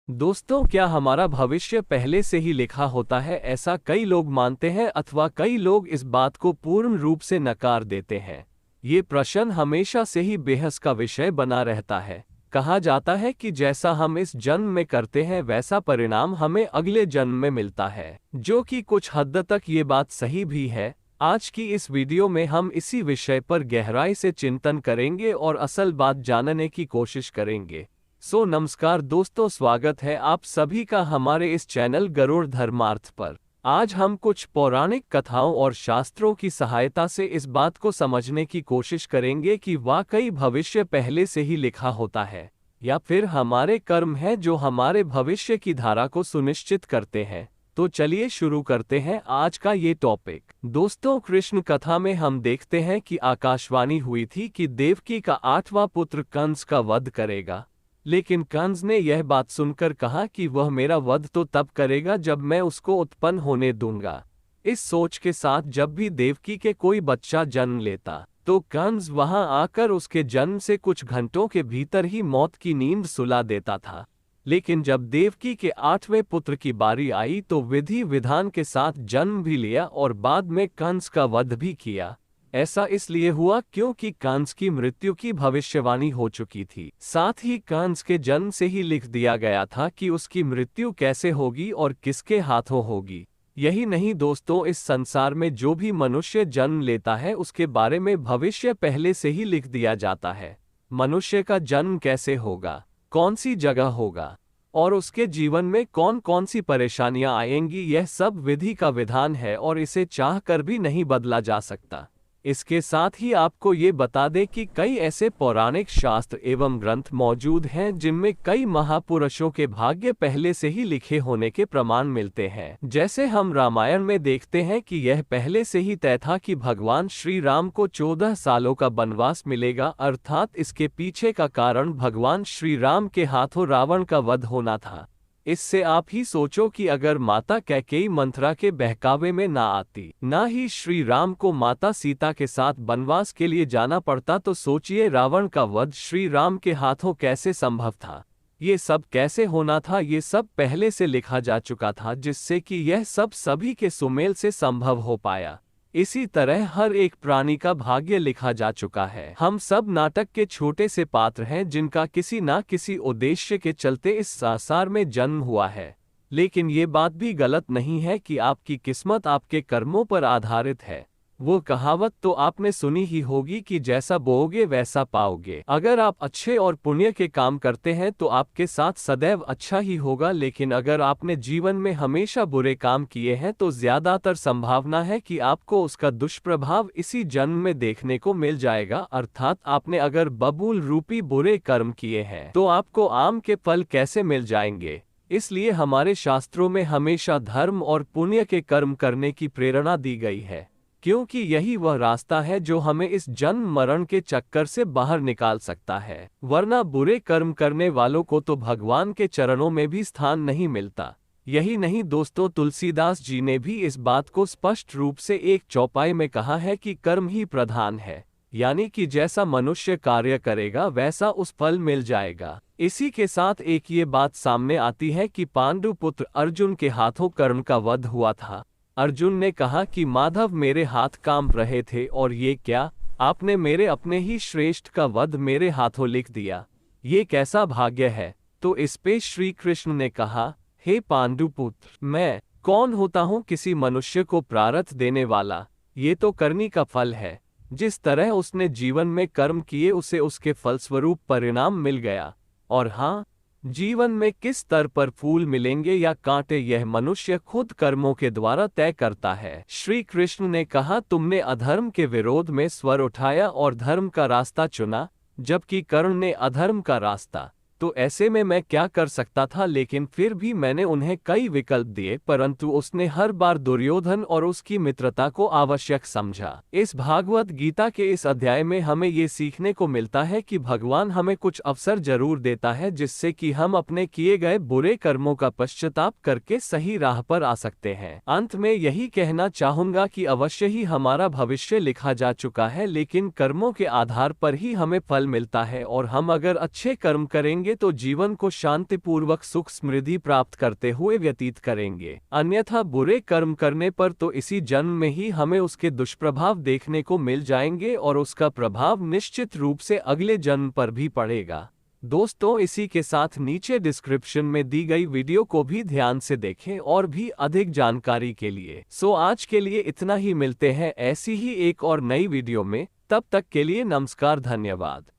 दोस्तों, क्या हमारा भविष्य पहले से ही लिखा होता है? ऐसा कई लोग मानते हैं अथवा कई लोग इस बात को पूर्ण रूप से नकार देते हैं। ये प्रश्न हमेशा से ही बहस का विषय बना रहता है। कहा जाता है कि जैसा हम इस जन्म में करते हैं वैसा परिणाम हमें अगले जन्म में मिलता है, जो कि कुछ हद तक ये बात सही भी है। आज की इस वीडियो में हम इसी विषय पर गहराई से चिंतन करेंगे और असल बात जानने की कोशिश करेंगे। नमस्कार दोस्तों, स्वागत है आप सभी का हमारे इस चैनल गरुड़ धर्मार्थ पर। आज हम कुछ पौराणिक कथाओं और शास्त्रों की सहायता से इस बात को समझने की कोशिश करेंगे कि वाकई भविष्य पहले से ही लिखा होता है या फिर हमारे कर्म हैं जो हमारे भविष्य की धारा को सुनिश्चित करते हैं। तो चलिए शुरू करते हैं आज का ये टॉपिक। दोस्तों, कृष्ण कथा में हम देखते हैं कि आकाशवाणी हुई थी कि देवकी का 8वां पुत्र कंस का वध करेगा, लेकिन कंस ने यह बात सुनकर कहा कि वह मेरा वध तो तब करेगा जब मैं उसको उत्पन्न होने दूंगा। इस सोच के साथ जब भी देवकी के कोई बच्चा जन्म लेता तो कंस वहां आकर उसके जन्म से कुछ घंटों के भीतर ही मौत की नींद सुला देता था। लेकिन जब देवकी के 8वें पुत्र की बारी आई तो विधि विधान के साथ जन्म भी लिया और बाद में कंस का वध भी किया। ऐसा इसलिए हुआ क्योंकि कंस की मृत्यु की भविष्यवाणी हो चुकी थी। साथ ही कंस के जन्म से ही लिख दिया गया था कि उसकी मृत्यु कैसे होगी और किसके हाथों होगी। यही नहीं दोस्तों, इस संसार में जो भी मनुष्य जन्म लेता है उसके बारे में भविष्य पहले से ही लिख दिया जाता है। मनुष्य का जन्म कैसे होगा, कौन सी जगह होगा और उसके जीवन में कौन कौन सी परेशानियां आएंगी, यह सब विधि का विधान है और इसे चाह कर भी नहीं बदला जा सकता। इसके साथ ही आपको ये बता दें कि कई ऐसे पौराणिक शास्त्र एवं ग्रंथ मौजूद हैं जिनमें कई महापुरुषों के भाग्य पहले से ही लिखे होने के प्रमाण मिलते हैं। जैसे हम रामायण में देखते हैं कि यह पहले से ही तय था कि भगवान श्री राम को 14 सालों का वनवास मिलेगा, अर्थात इसके पीछे का कारण भगवान श्री राम के हाथों रावण का वध होना था। इससे आप ही सोचो कि अगर माता कैकेयी मंथरा के बहकावे में ना आती, ना ही श्री राम को माता सीता के साथ वनवास के लिए जाना पड़ता, तो सोचिए रावण का वध श्री राम के हाथों कैसे संभव था। ये सब कैसे होना था, ये सब पहले से लिखा जा चुका था, जिससे कि यह सब सभी के सुमेल से संभव हो पाया। इसी तरह हर एक प्राणी का भाग्य लिखा जा चुका है। हम सब नाटक के छोटे से पात्र हैं जिनका किसी ना किसी उद्देश्य के चलते इस संसार में जन्म हुआ है। लेकिन ये बात भी गलत नहीं है कि आपकी किस्मत आपके कर्मों पर आधारित है। वो कहावत तो आपने सुनी ही होगी कि जैसा बोओगे वैसा पाओगे। अगर आप अच्छे और पुण्य के काम करते हैं तो आपके साथ सदैव अच्छा ही होगा, लेकिन अगर आपने जीवन में हमेशा बुरे काम किए हैं तो ज्यादातर संभावना है कि आपको उसका दुष्प्रभाव इसी जन्म में देखने को मिल जाएगा। अर्थात आपने अगर बबूल रूपी बुरे कर्म किए हैं तो आपको आम के फल कैसे मिल जाएंगे। इसलिए हमारे शास्त्रों में हमेशा धर्म और पुण्य के कर्म करने की प्रेरणा दी गई है, क्योंकि यही वह रास्ता है जो हमें इस जन्म मरण के चक्कर से बाहर निकाल सकता है। वरना बुरे कर्म करने वालों को तो भगवान के चरणों में भी स्थान नहीं मिलता। यही नहीं दोस्तों, तुलसीदास जी ने भी इस बात को स्पष्ट रूप से एक चौपाई में कहा है कि कर्म ही प्रधान है, यानी कि जैसा मनुष्य कार्य करेगा वैसा उस फल मिल जाएगा। इसी के साथ एक ये बात सामने आती है कि पांडु पुत्र अर्जुन के हाथों कर्ण का वध हुआ था। अर्जुन ने कहा कि माधव मेरे हाथ कांप रहे थे और ये क्या, आपने मेरे अपने ही श्रेष्ठ का वध मेरे हाथों लिख दिया, ये कैसा भाग्य है। तो इस पे श्री कृष्ण ने कहा, हे पांडुपुत्र, मैं कौन होता हूँ किसी मनुष्य को प्रारब्ध देने वाला, ये तो करनी का फल है। जिस तरह उसने जीवन में कर्म किए उसे उसके फलस्वरूप परिणाम मिल गया, और हाँ, जीवन में किस स्तर पर फूल मिलेंगे या कांटे यह मनुष्य खुद कर्मों के द्वारा तय करता है। श्री कृष्ण ने कहा, तुमने अधर्म के विरोध में स्वर उठाया और धर्म का रास्ता चुना, जबकि कर्ण ने अधर्म का रास्ता। तो ऐसे में मैं क्या कर सकता था, लेकिन फिर भी मैंने उन्हें कई विकल्प दिए, परंतु उसने हर बार दुर्योधन और उसकी मित्रता को आवश्यक समझा। इस भागवत गीता के इस अध्याय में हमें ये सीखने को मिलता है कि भगवान हमें कुछ अवसर जरूर देता है जिससे कि हम अपने किए गए बुरे कर्मों का पश्चाताप करके सही राह पर आ सकते हैं। अंत में यही कहना चाहूंगा कि अवश्य ही हमारा भविष्य लिखा जा चुका है, लेकिन कर्मों के आधार पर ही हमें फल मिलता है, और हम अगर अच्छे कर्म करेंगे करेंगे तो जीवन को शांतिपूर्वक सुख समृद्धि प्राप्त करते हुए व्यतीत करेंगे। अन्यथा बुरे कर्म करने पर तो इसी जन्म में ही हमें उसके दुष्प्रभाव देखने को मिल जाएंगे और उसका प्रभाव निश्चित रूप से अगले जन्म पर भी पड़ेगा। दोस्तों, इसी के साथ नीचे डिस्क्रिप्शन में दी गई वीडियो को भी ध्यान से देखें और भी अधिक जानकारी के लिए। आज के लिए इतना ही, मिलते हैं ऐसी ही एक और नई वीडियो में। तब तक के लिए नमस्कार, धन्यवाद।